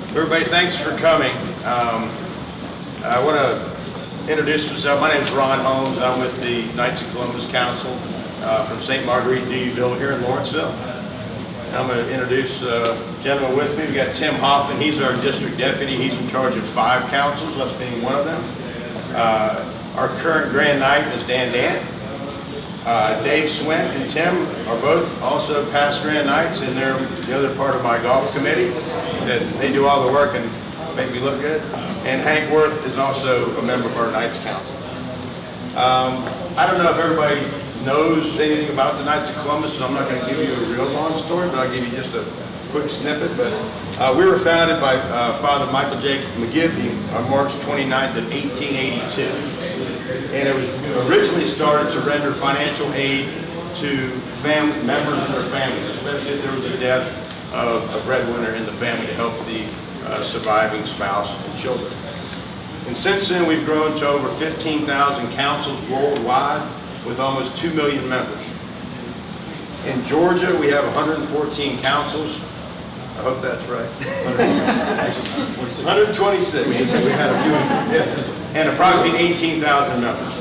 Everybody, thanks for coming. I want to introduce myself. My name is Ron Holmes, and I'm with the Knights of Columbus Council from St. Marguerite D'Urville here in Lawrenceville. And I'm going to introduce a gentleman with me. We've got Tim Hoffman. He's our district deputy. He's in charge of 5 councils, us being one of them. Our current Grand Knight is Dan. Dave Swint and Tim are both also past Grand Knights, and they're the other part of my golf committee. That they do all the work and make me look good. And Hank Worth is also a member of our Knights Council. I don't know if everybody knows anything about the Knights of Columbus, so I'm not going to give you a real long story, but I'll give you just a quick snippet. But we were founded by Father Michael J. McGibney on March 29th of 1882. And it was originally started to render financial aid to family members and their families, especially if there was a death of a breadwinner in the family, to help the surviving spouse and children. And since then, we've grown to over 15,000 councils worldwide with almost 2 million members. In Georgia, we have 114 councils. I hope that's right. 126. We had a few, yes, and approximately 18,000 members.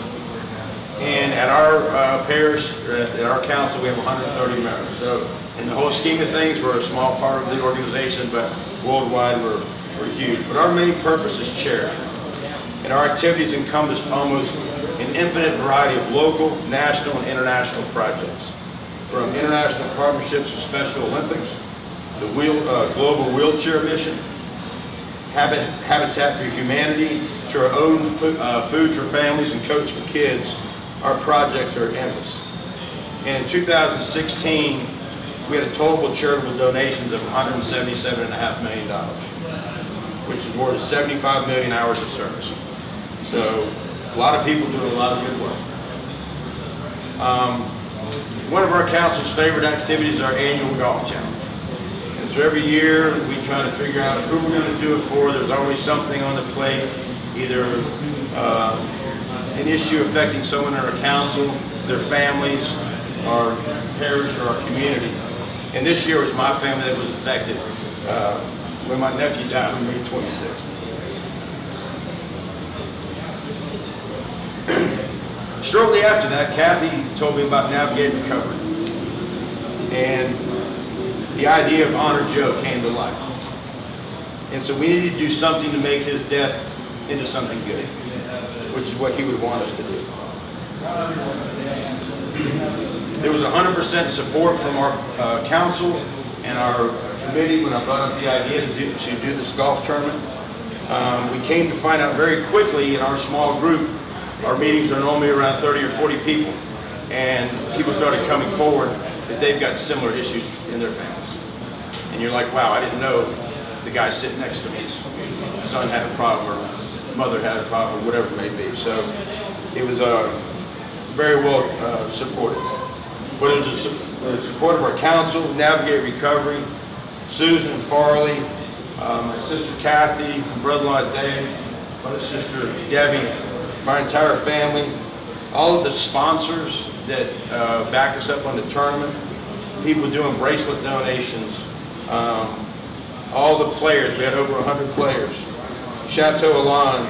And at our parish, at our council, we have 130 members. So in the whole scheme of things, we're a small part of the organization, but worldwide we're huge. But our main purpose is charity. And our activities encompass almost an infinite variety of local, national, and international projects. From international partnerships with Special Olympics, the Global Wheelchair Mission, Habitat for Humanity, to our own food for families and Coach for Kids, our projects are endless. And in 2016, we had a total charitable donations of $177.5 million, which is more than 75 million hours of service. So a lot of people doing a lot of good work. One of our council's favorite activities is our annual golf challenge. And so every year we try to figure out who we're going to do it for. There's always something on the plate, either an issue affecting someone in our council, their families, our parish, or our community. And this year was my family that was affected when my nephew died on May 26th. Shortly after that, Kathy told me about navigating recovery. And the idea of Honor Joe came to life. And so we needed to do something to make his death into something good, which is what he would want us to do. There was 100% support from our council and our committee when I brought up the idea to do this golf tournament. We came to find out very quickly in our small group, our meetings are normally around 30 or 40 people, and people started coming forward that they've got similar issues in their families. And you're like, wow, I didn't know the guy sitting next to me's son had a problem, or mother had a problem, or whatever it may be. So it was very well supported. But it was the support of our council, Navigate Recovery, Susan and Farley, my sister Kathy, my brother-in-law Dave, my sister Debbie, my entire family, all of the sponsors that backed us up on the tournament, people doing bracelet donations, all the players. We had over 100 players. Chateau Alon,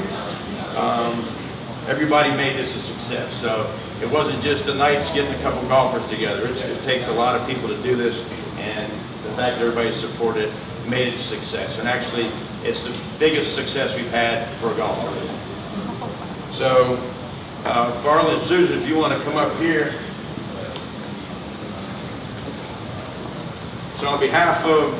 everybody made this a success. So it wasn't just the Knights getting a couple golfers together. It takes a lot of people to do this, and the fact that everybody supported it made it a success. And actually, it's the biggest success we've had for a golf tournament. So, Farley and Susan, if you want to come up here. So on behalf of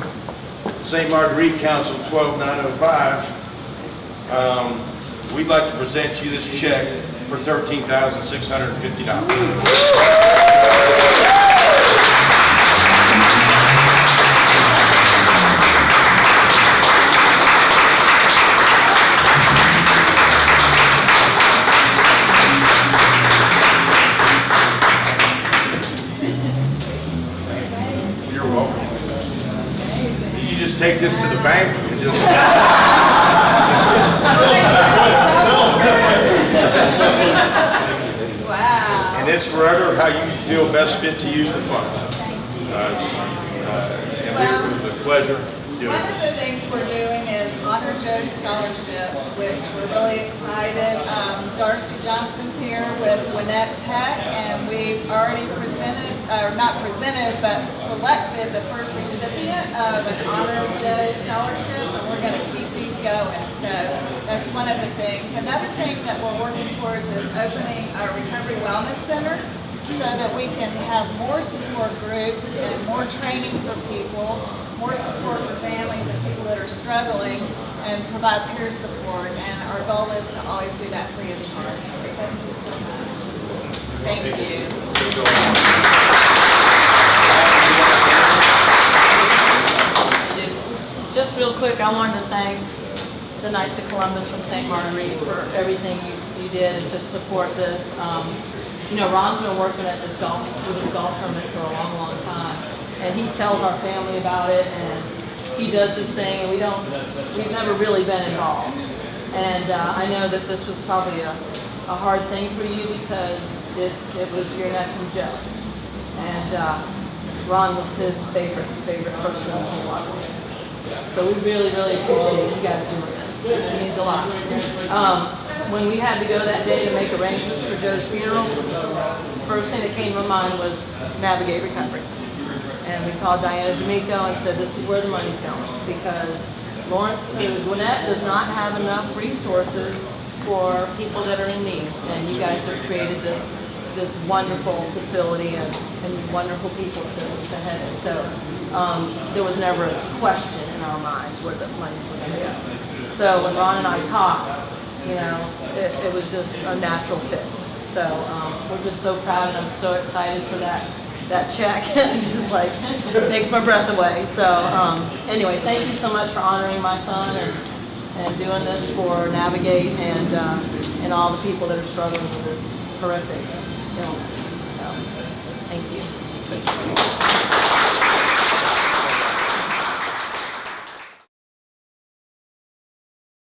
St. Marguerite Council 12905, we'd like to present you this check for $13,650. Take this to the bank and just wow. And it's forever how you feel best fit to use the funds. And it was a pleasure doing it. One of the things we're doing is Honor Joe scholarships, which we're really excited. Darcy Johnson's here with Gwinnett Tech, and we've already presented, or not presented, but selected the first recipient of an Honor Joe scholarship, and we're going to keep these going. So that's one of the things. Another thing that we're working towards is opening a recovery wellness center, so that we can have more support groups and more training for people, more support for families and people that are struggling, and provide peer support. And our goal is to always do that free of charge. So thank you so much. Thank you. Just real quick, I wanted to thank the Knights of Columbus from St. Marguerite for everything you did and to support this. You know, Ron's been working at this golf tournament for a long, long time, and he tells our family about it, and he does his thing, and we've never really been involved. And I know that this was probably a hard thing for you because it was your nephew Joe, and Ron was his favorite person in the whole world. So we really, really appreciate you guys doing this. It means a lot. When we had to go that day to make arrangements for Joe's funeral, the first thing that came to my mind was Navigate Recovery. And we called Diana D'Amico and said, this is where the money's going, because Gwinnett does not have enough resources for people that are in need. And you guys have created this wonderful facility and wonderful people to head it. So there was never a question in our minds where the monies were going to go. So when Ron and I talked, you know, it was just a natural fit. So we're just so proud, and I'm so excited for that check. It's just like, it takes my breath away. So anyway, thank you so much for honoring my son and doing this for Navigate and all the people that are struggling with this horrific illness. So thank you.